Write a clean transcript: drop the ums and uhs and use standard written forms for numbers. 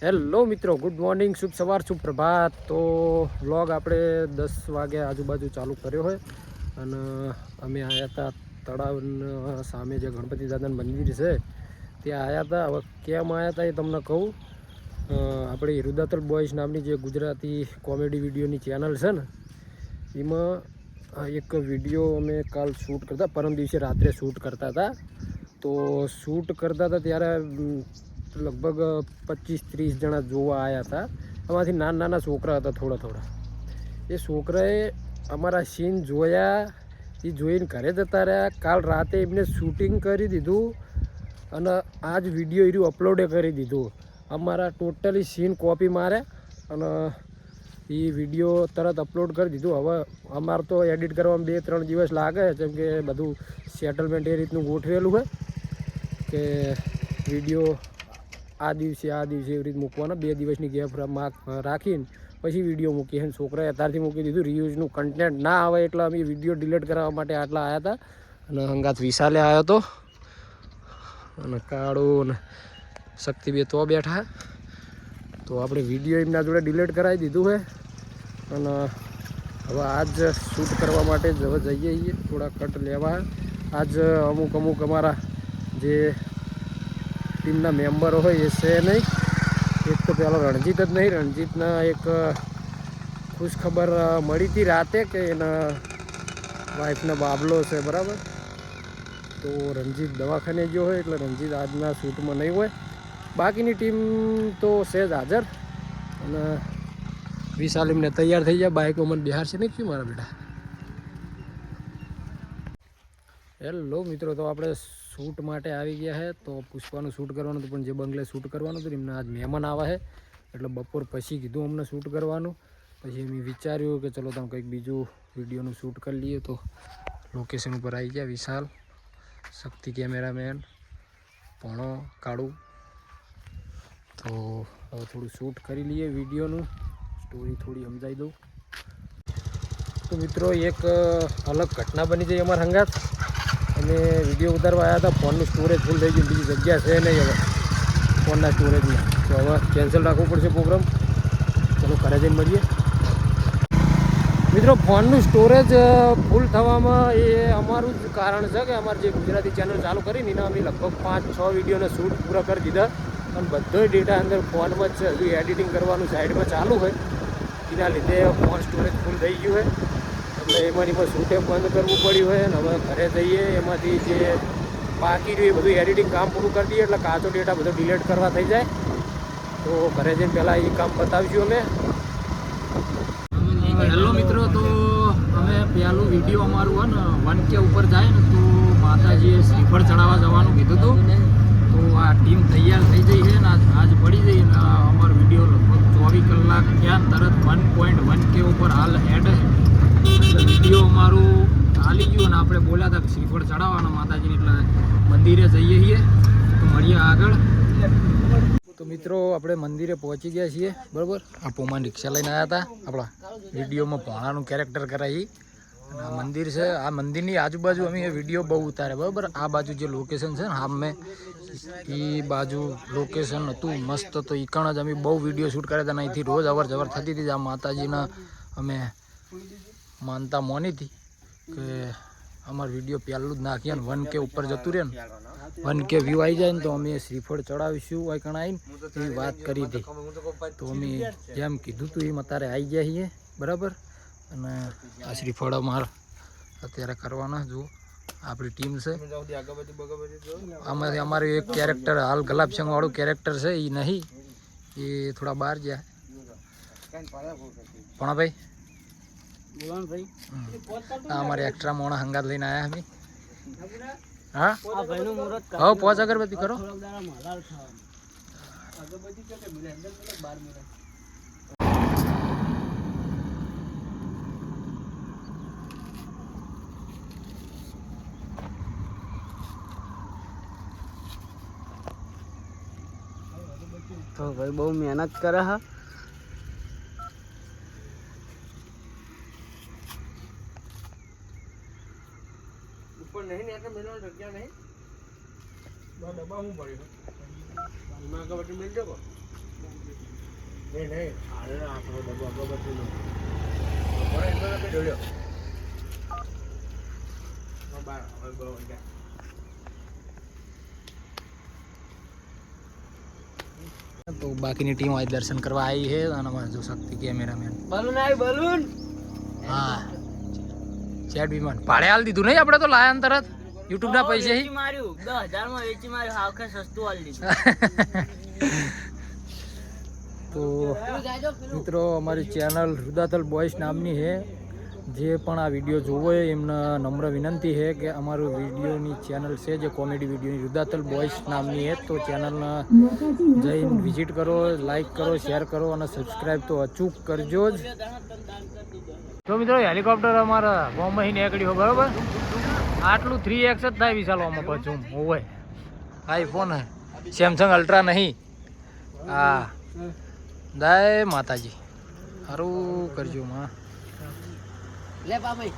Hello મિત્રો, good morning, શુભ સવાર, શુભ પ્રભાત. તો વ્લોગ આપણે 10 વાગે આજુબાજુ ચાલુ કર્યો હોય અને અમે આવ્યા હતા તળાવ સામે જે ગણપતિ દાદાનું મંદિર છે ત્યાં આવ્યા હતા. હવે કેમ આવ્યા હતા એ તમને કહું. આપણે હિરુદાતલ બોયઝ નામની જે ગુજરાતી કોમેડી વિડીયોની ચેનલ છે ને એમાં એક વિડીયો અમે કાલ શૂટ કરતા, પરમ દિવસે રાત્રે શૂટ કરતા હતા. તો શૂટ કરતા હતા ત્યારે લગભગ 25-30 જણા જોવા આવ્યા હતા. એમાંથી નાના છોકરા હતા થોડા. એ છોકરાએ અમારા સીન જોયા, એ જોઈને ઘરે જતા રહ્યા. કાલ રાતે એમને શૂટિંગ કરી દીધું અને આજ વિડીયો એર્યું અપલોડે કરી દીધું. અમારા ટોટલી સીન કોપી મારે અને એ વિડીયો તરત અપલોડ કરી દીધું. હવે અમારે તો એડિટ કરવામાં 2-3 દિવસ લાગે, જેમ કે બધું સેટલમેન્ટ એ રીતનું ગોઠવેલું હોય કે વિડીયો આ દિવસે એવી રીતે મૂકવાના. 2 દિવસની ગેપ રાખીને પછી વિડીયો મૂકીએ. અને છોકરાએ અત્યારથી મૂકી દીધું. રિયુઝનું કન્ટેન્ટ ના આવે એટલે અમે વિડીયો ડિલીટ કરવા માટે આટલા આવ્યા હતા. અને હંગાત વિશાલે આવ્યો હતો અને કાળો ને શક્તિ બે તો બેઠા. તો આપણે વિડીયો એમના જોડે ડિલીટ કરાવી દીધું છે અને હવે આજ શૂટ કરવા માટે હવે જઈએ થોડા કટ લેવા. આજ અમુક અમારા જે ટીમના મેમ્બરો હોય એ છે નહીં. એક તો પેલો રણજીત જ નહીં. રણજીતના એક ખુશખબર મળી હતી રાતે કે એના વાઈફનો બાબલો છે, બરાબર. તો રણજીત દવાખાને ગયો હોય એટલે રણજીત આજના શૂટમાં નહીં હોય. બાકીની ટીમ તો છે જ હાજર. અને વિશાલ એમને તૈયાર થઈ જાય, બાઇકમાં મને બિહાર છે નહીં શું મારા બેટા. હેલો મિત્રો, તો આપણે શૂટ માટે આવી ગયા છે. તો પુષ્પાનું શૂટ કરવાનું હતું, પણ જે બંગલે શૂટ કરવાનું હતું એમને આજ મહેમાન આવે છે એટલે બપોર પછી કીધું અમને શૂટ કરવાનું. પછી મેં વિચાર્યું કે ચલો તમે કંઈક બીજું વિડીયોનું શૂટ કરી લઈએ. તો લોકેશન ઉપર આવી ગયા વિશાલ, શક્તિ કેમેરામેન, ભણો, કાળું. તો હવે થોડું શૂટ કરી લઈએ વિડીયોનું, સ્ટોરી થોડી સમજાવી દઉં. તો મિત્રો, એક અલગ ઘટના બની ગઈ અમારા હંગાત. અમે વિડીયો ઉતારવા આવ્યા હતા, ફોનનું સ્ટોરેજ ફૂલ થઈ ગયું, બીજી જગ્યા છે નહીં હવે ફોનના સ્ટોરેજમાં. તો હવે કેન્સલ રાખવું પડશે પ્રોગ્રામ. ચલો ઘરે જઈને મળીએ. મિત્રો, ફોનનું સ્ટોરેજ ફૂલ થવામાં એ અમારું જ કારણ છે કે અમારી જે ગુજરાતી ચેનલ ચાલુ કરીને એના અમે લગભગ 5-6 વિડીયોના શૂટ પૂરા કરી દીધા અને બધો ડેટા અંદર ફોનમાં જ છે. હજુ એડિટિંગ કરવાનું સાઈડમાં ચાલુ હોય, એના લીધે ફોન સ્ટોરેજ ફૂલ થઈ ગયું હોય એટલે એમાંની પર શૂટે બંધ કરવું પડ્યું હોય. અને હવે ઘરે જઈએ એમાંથી જે બાકી રહ્યું એ બધું એડિટિંગ કામ પૂરું કરી દઈએ એટલે કાચો ડેટા બધો ડિલીટ કરવા થઈ જાય. તો ઘરે જઈને પહેલાં એ કામ બતાવીશું અમે. હેલો મિત્રો, તો અમે પહેલું વિડીયો અમારું હોય ને 1K ઉપર જાય ને તો માતાજીએ શ્રીફળ ચડાવવા જવાનું કીધું હતું. તો આ ટીમ તૈયાર થઈ જઈ છે ને આજ પડી જઈ ને અમારો વિડીયો લગભગ 24 કલાક ત્યાં તરત 1.1K ઉપર હાલ એડ છે. એટલે વિડીયો અમારું ચાલી ગયું અને આપણે બોલ્યા હતા કે શ્રીફળ ચડાવવાના માતાજીને, એટલે મંદિરે જઈએ છીએ. તો મળીએ આગળ. તો મિત્રો, આપણે મંદિરે પહોંચી ગયા છીએ, બરાબર. આ પોમાન રિક્ષા લઈને આવ્યા હતા. આપણા વિડીયોમાં ભોણાનું કેરેક્ટર કરાવી. આ મંદિર છે. આ મંદિરની આજુબાજુ અમે વિડીયો બહુ ઉતારે, બરાબર. આ બાજુ જે લોકેશન છે ને સામે એ બાજુ લોકેશન હતું મસ્ત. તો એ કણ જ અમે બહુ વિડીયો શૂટ કર્યા હતા અને અહીંથી રોજ અવર જવર થતી હતી. આ માતાજીના અમે માનતા માની હતી કે અમારો વિડીયો પહેલું જ નાખીએ ને 1K ઉપર જતું રહે ને, 1K વ્યૂ આવી જાય ને તો અમે શ્રીફળ ચડાવીશું આ કણ આવીને એવી વાત કરી હતી. તો અમે જેમ કીધું હતું એમ અત્યારે આવી ગયા છીએ, બરાબર. અને આ શ્રીફળ અમારે અત્યારે કરવાના. જુઓ આપણી ટીમ છે. આમાંથી અમારું એક કેરેક્ટર હાલ ગલાબસંગવાળું કેરેક્ટર છે, એ નહીં, એ થોડા બહાર જાય. પણ ભાઈ અમારે એક્સ્ટ્રા મોણા હંગાત લઈને આવ્યા અમે. હા, હવે 5 અગરબત્તી કરો. તો ભાઈ બહુ મહેનત કરે હા. ઉપર નહીં ને એટલે મેળવવાની જગ્યા નહીં. ડબ્બા હું પડ્યું એમાં આગળ મિલ જાવ. તો બાકીની ટીમ આજે દર્શન કરવા આવી છે અને અમારે જો શક્તિ કેમેરામેન બલૂન આવી બલૂન હા ચેટ વિમાન ભાડે હાલ દીધું નહીં આપણે તો લાયા તરત યુટ્યુબ ના પૈસે વેચી માર્યું 10,000 માં વેચી માર્યું હાવખે સસ્તું આલી દીધું તો મિત્રો અમારી ચેનલ રુદાતલ બોયસ નામની છે જે પણ આ વિડીયો જોવો હોય એમને નમ્ર વિનંતી છે કે અમારું વિડીયોની ચેનલ છે જે કોમેડી વિડીયોની રુદાતલ બોયસ નામની છે તો ચેનલને જઈને વિઝિટ કરો લાઈક કરો શેર કરો અને સબસ્ક્રાઈબ તો અચૂક કરજો જ તો મિત્રો હેલિકોપ્ટર અમારા બોમ્બે નીકળ્યો બરોબર આટલું 3x જ થાય વિશાલવામાં પાછું હોય આઈફોન હે સેમસંગ અલ્ટ્રા નહીં હા જય માતાજી સારું કરજો માં લે પાપા